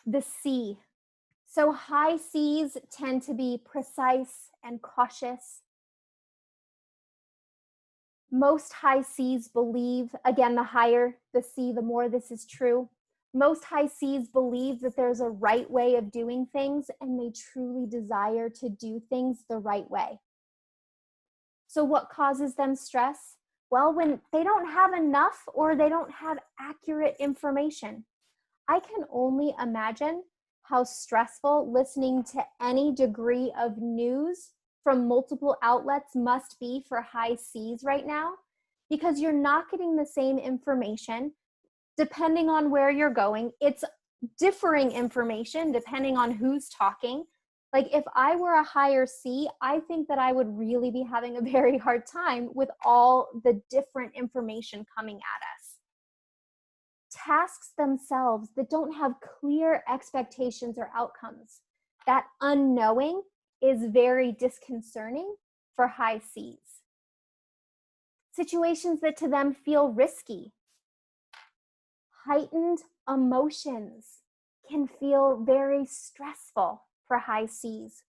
The C. So high C's tend to be precise and cautious. Most high C's believe, again, the higher the C, the more this is true. Most high C's believe that there's a right way of doing things, and they truly desire to do things the right way. So what causes them stress? Well, when they don't have enough or they don't have accurate information. I can only imagine how stressful listening to any degree of news from multiple outlets must be for high C's right now, because you're not getting the same information depending on where you're going. It's differing information depending on who's talking. Like if I were a higher C, I think that I would really be having a very hard time with all the different information coming at us. Tasks themselves that don't have clear expectations or outcomes, that unknowing is very disconcerting for high C's. Situations that to them feel risky. Heightened emotions can feel very stressful for high C's.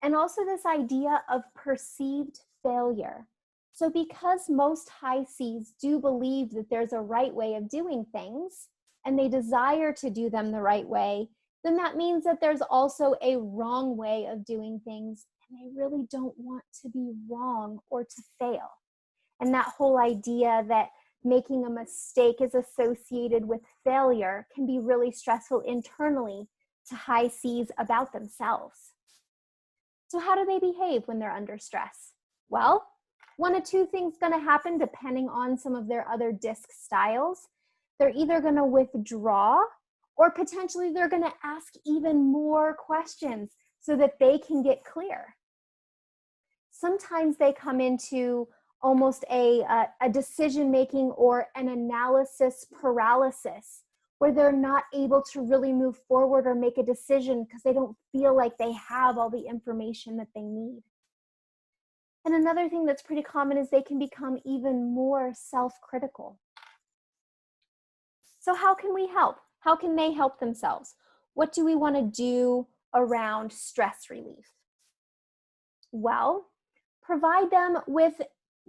And also this idea of perceived failure. So because most high C's do believe that there's a right way of doing things, and they desire to do them the right way, then that means that there's also a wrong way of doing things, and they really don't want to be wrong or to fail. And that whole idea that making a mistake is associated with failure can be really stressful internally to high C's about themselves. So how do they behave when they're under stress? Well, one of two things going to happen depending on some of their other disc styles. They're either going to withdraw, or potentially they're going to ask even more questions so that they can get clear. Sometimes they come into almost a decision-making or an analysis paralysis, where they're not able to really move forward or make a decision because they don't feel like they have all the information that they need. And another thing that's pretty common is they can become even more self-critical. So how can we help? How can they help themselves? What do we want to do around stress relief? Well, provide them with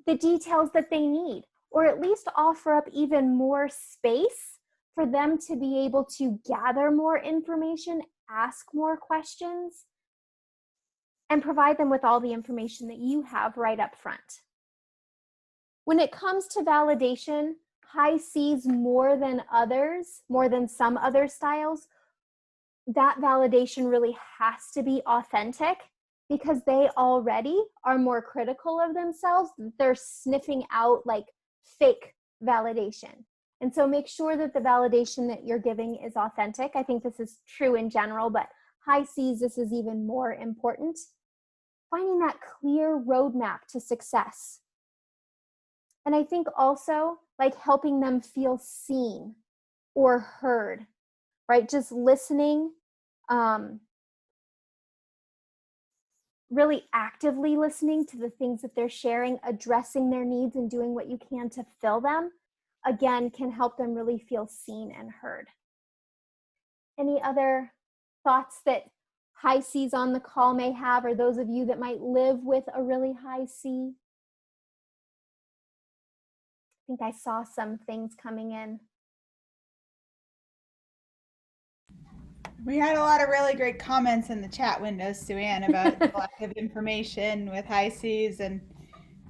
the details that they need, or at least offer up even more space for them to be able to gather more information, ask more questions, and provide them with all the information that you have right up front. When it comes to validation, high C's more than others, more than some other styles, that validation really has to be authentic, because they already are more critical of themselves. They're sniffing out like fake validation. And so make sure that the validation that you're giving is authentic. I think this is true in general, but high C's, this is even more important. Finding that clear roadmap to success. And I think also like helping them feel seen or heard, right? Just listening, really actively listening to the things that they're sharing, addressing their needs and doing what you can to fill them, again, can help them really feel seen and heard. Any other thoughts that high C's on the call may have, or those of you that might live with a really high C? I think I saw some things coming in. We had a lot of really great comments in the chat window, Sue-Ann, about the lack of information with high C's, and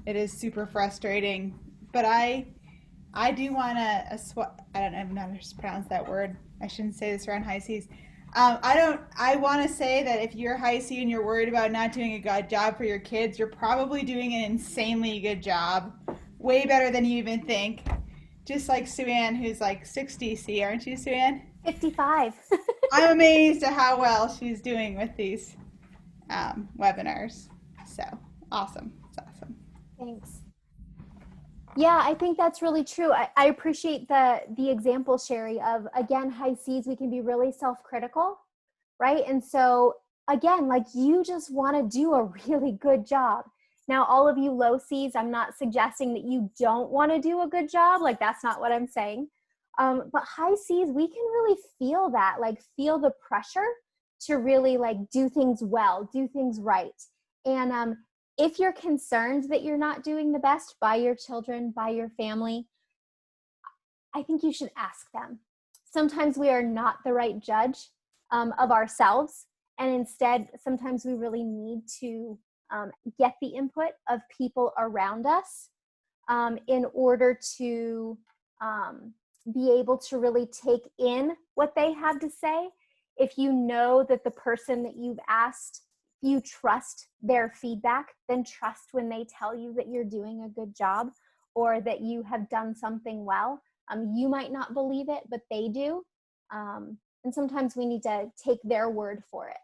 it is super frustrating. But I do want to, I don't even know how to pronounce that word. I shouldn't say this around high C's. I want to say that if you're high C and you're worried about not doing a good job for your kids, you're probably doing an insanely good job. Way better than you even think. Just like Sue-Ann, who's like 60 C, aren't you, Sue-Ann? 55. I'm amazed at how well she's doing with these webinars. So awesome. It's awesome. Thanks. Yeah, I think that's really true. I appreciate the example, Sherry, of, again, high C's, we can be really self-critical, right? And so, again, like you just want to do a really good job. Now, all of you low C's, I'm not suggesting that you don't want to do a good job. Like, that's not what I'm saying. But high C's, we can really feel that, like feel the pressure to really like do things well, do things right. And if you're concerned that you're not doing the best by your children, by your family, I think you should ask them. Sometimes we are not the right judge of ourselves. And instead, sometimes we really need to get the input of people around us in order to be able to really take in what they have to say. If you know that the person that you've asked, you trust their feedback, then trust when they tell you that you're doing a good job or that you have done something well. You might not believe it, but they do. And sometimes we need to take their word for it.